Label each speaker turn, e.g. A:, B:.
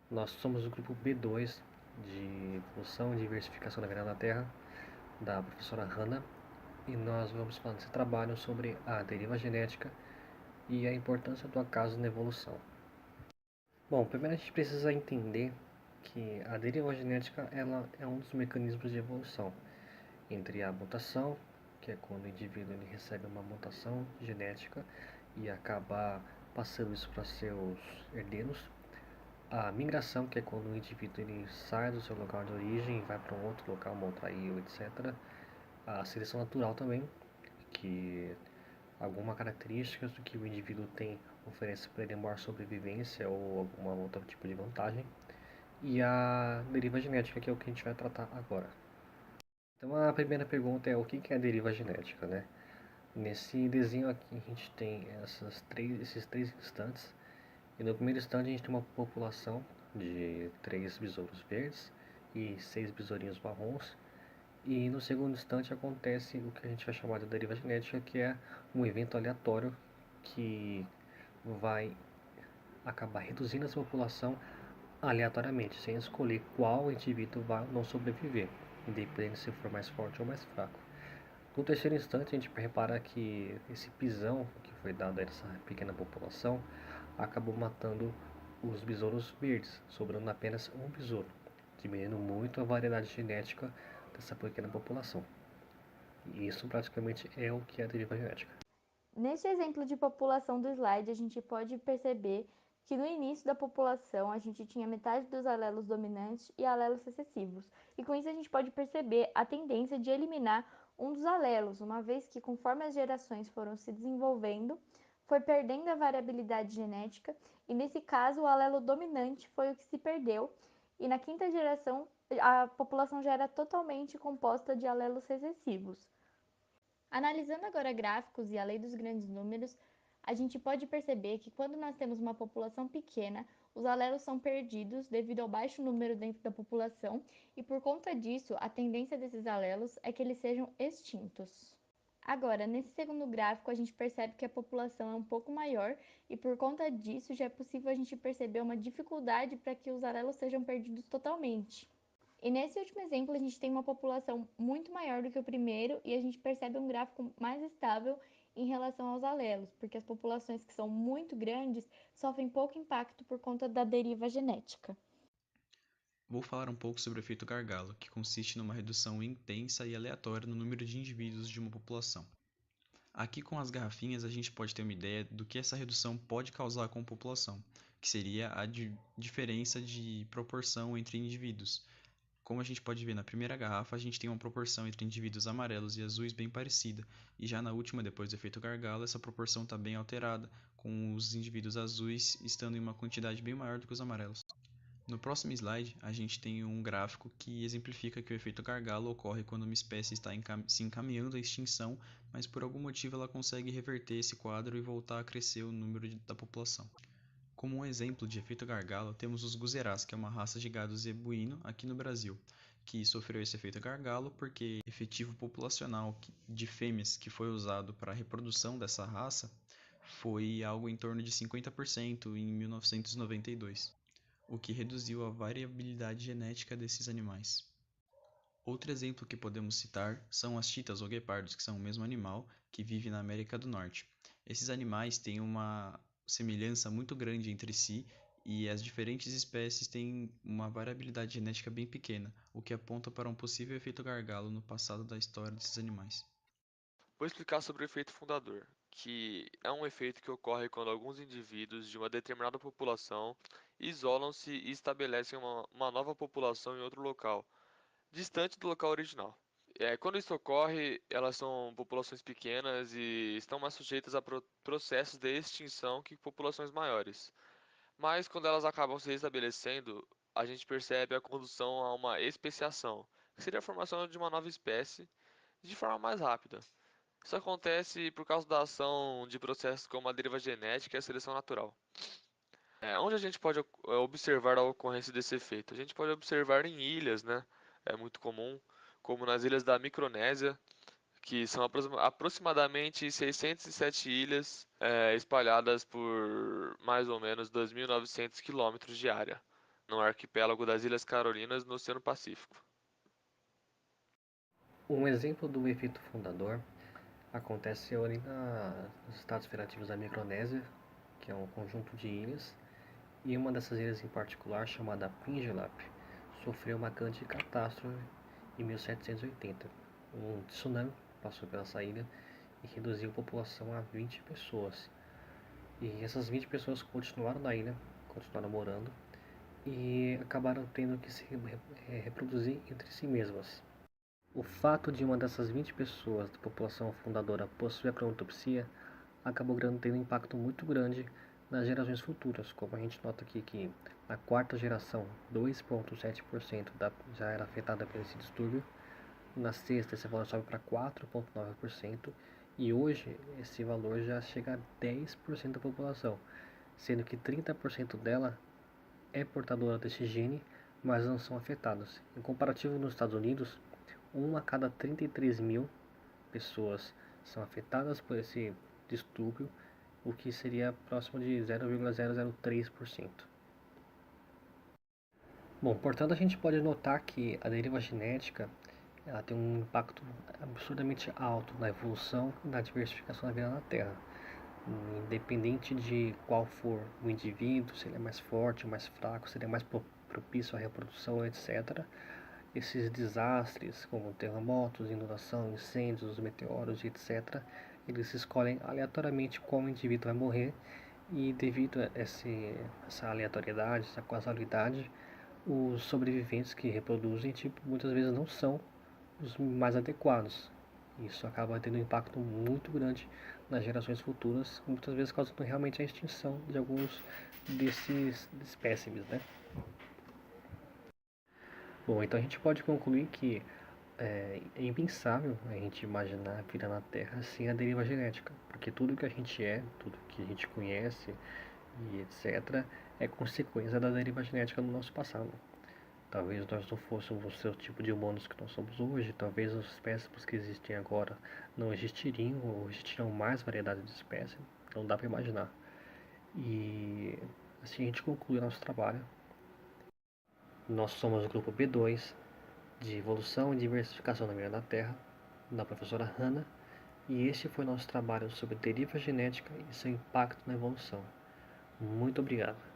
A: Nós somos o grupo B2 de Evolução e Diversificação da Vida na Terra, da professora Hannah, e nós vamos falar nesse trabalho sobre a deriva genética e a importância do acaso na evolução. Bom, primeiro a gente precisa entender que a deriva genética ela é um dos mecanismos de evolução entre a mutação, que é quando o indivíduo ele recebe uma mutação genética e acaba passando isso para seus herdeiros, a migração, que é quando o indivíduo ele sai do seu local de origem e vai para um outro local, uma outra ilha, etc. A seleção natural também, que alguma característica do que o indivíduo tem oferece para ele maior sobrevivência ou algum outro tipo de vantagem. E a deriva genética, que é o que a gente vai tratar agora. Então a primeira pergunta é o que é a deriva genética, né? Nesse desenho aqui a gente tem esses três instantes. E no primeiro instante a gente tem uma população de 3 besouros verdes e 6 besourinhos marrons. E no segundo instante acontece o que a gente vai chamar de deriva genética, que é um evento aleatório que vai acabar reduzindo essa população aleatoriamente, sem escolher qual indivíduo vai ou não sobreviver, independente se for mais forte ou mais fraco. No terceiro instante, a gente repara que esse pisão que foi dado a essa pequena população acabou matando os besouros verdes, sobrando apenas um besouro, diminuindo muito a variedade genética dessa pequena população. E isso praticamente é o que é a deriva genética.
B: Neste exemplo de população do slide, a gente pode perceber que no início da população a gente tinha metade dos alelos dominantes e alelos recessivos. E com isso a gente pode perceber a tendência de eliminar um dos alelos, uma vez que conforme as gerações foram se desenvolvendo, foi perdendo a variabilidade genética, e nesse caso o alelo dominante foi o que se perdeu, e na quinta geração a população já era totalmente composta de alelos recessivos. Analisando agora gráficos e a lei dos grandes números, a gente pode perceber que quando nós temos uma população pequena, os alelos são perdidos devido ao baixo número dentro da população, e por conta disso, a tendência desses alelos é que eles sejam extintos. Agora, nesse segundo gráfico, a gente percebe que a população é um pouco maior, e por conta disso já é possível a gente perceber uma dificuldade para que os alelos sejam perdidos totalmente. E nesse último exemplo, a gente tem uma população muito maior do que o primeiro, e a gente percebe um gráfico mais estável em relação aos alelos, porque as populações que são muito grandes sofrem pouco impacto por conta da deriva genética.
C: Vou falar um pouco sobre o efeito gargalo, que consiste numa redução intensa e aleatória no número de indivíduos de uma população. Aqui com as garrafinhas a gente pode ter uma ideia do que essa redução pode causar com a população, que seria a diferença de proporção entre indivíduos. Como a gente pode ver na primeira garrafa, a gente tem uma proporção entre indivíduos amarelos e azuis bem parecida, e já na última, depois do efeito gargalo, essa proporção está bem alterada, com os indivíduos azuis estando em uma quantidade bem maior do que os amarelos. No próximo slide, a gente tem um gráfico que exemplifica que o efeito gargalo ocorre quando uma espécie está se encaminhando à extinção, mas por algum motivo ela consegue reverter esse quadro e voltar a crescer o número da população. Como um exemplo de efeito gargalo, temos os guzerás, que é uma raça de gado zebuíno aqui no Brasil, que sofreu esse efeito gargalo porque o efetivo populacional de fêmeas que foi usado para a reprodução dessa raça foi algo em torno de 50% em 1992, o que reduziu a variabilidade genética desses animais. Outro exemplo que podemos citar são as chitas ou guepardos, que são o mesmo animal que vive na América do Norte. Esses animais têm uma semelhança muito grande entre si e as diferentes espécies têm uma variabilidade genética bem pequena, o que aponta para um possível efeito gargalo no passado da história desses animais.
D: Vou explicar sobre o efeito fundador, que é um efeito que ocorre quando alguns indivíduos de uma determinada população isolam-se e estabelecem uma nova população em outro local, distante do local original. Quando isso ocorre, elas são populações pequenas e estão mais sujeitas a processos de extinção que populações maiores. Mas quando elas acabam se restabelecendo, a gente percebe a condução a uma especiação, que seria a formação de uma nova espécie de forma mais rápida. Isso acontece por causa da ação de processos como a deriva genética e a seleção natural. Onde a gente pode observar a ocorrência desse efeito? A gente pode observar em ilhas, né? É muito comum, como nas ilhas da Micronésia, que são aproximadamente 607 ilhas, espalhadas por mais ou menos 2.900 quilômetros de área. no arquipélago das Ilhas Carolinas, no Oceano Pacífico.
A: Um exemplo do efeito fundador aconteceu ali nos Estados Federativos da Micronésia, que é um conjunto de ilhas, e uma dessas ilhas em particular, chamada Pingelap, sofreu uma grande catástrofe em 1780. Um tsunami passou pela essa ilha e reduziu a população a 20 pessoas. E essas 20 pessoas continuaram na ilha, continuaram morando e acabaram tendo que se reproduzir entre si mesmas. O fato de uma dessas 20 pessoas da população fundadora possuir a cromatopsia acabou tendo um impacto muito grande nas gerações futuras, como a gente nota aqui que na quarta geração 2,7% já era afetada por esse distúrbio, na sexta esse valor sobe para 4,9% e hoje esse valor já chega a 10% da população, sendo que 30% dela é portadora desse gene, mas não são afetados. Em comparativo nos Estados Unidos, 1 a cada 33 mil pessoas são afetadas por esse distúrbio, o que seria próximo de 0,003%. Bom, portanto, a gente pode notar que a deriva genética ela tem um impacto absurdamente alto na evolução e na diversificação da vida na Terra. Independente de qual for o indivíduo, se ele é mais forte ou mais fraco, se ele é mais propício à reprodução, etc., esses desastres, como terremotos, inundação, incêndios, meteoros, etc., eles escolhem aleatoriamente qual indivíduo vai morrer e devido a essa aleatoriedade, essa causalidade, os sobreviventes que reproduzem, muitas vezes não são os mais adequados. Isso acaba tendo um impacto muito grande nas gerações futuras, muitas vezes causando realmente a extinção de alguns desses espécimes, né? Bom, então a gente pode concluir que é impensável a gente imaginar a vida na Terra sem a deriva genética, porque tudo que a gente é, tudo que a gente conhece e etc. é consequência da deriva genética do nosso passado. Talvez nós não fôssemos o seu tipo de humanos que nós somos hoje, talvez as espécies que existem agora não existiriam ou existiriam mais variedade de espécies, não dá para imaginar. E assim a gente conclui nosso trabalho. Nós somos o grupo B2 de Evolução e Diversificação da Vida na Terra, da professora Hannah, e este foi nosso trabalho sobre deriva genética e seu impacto na evolução. Muito obrigado.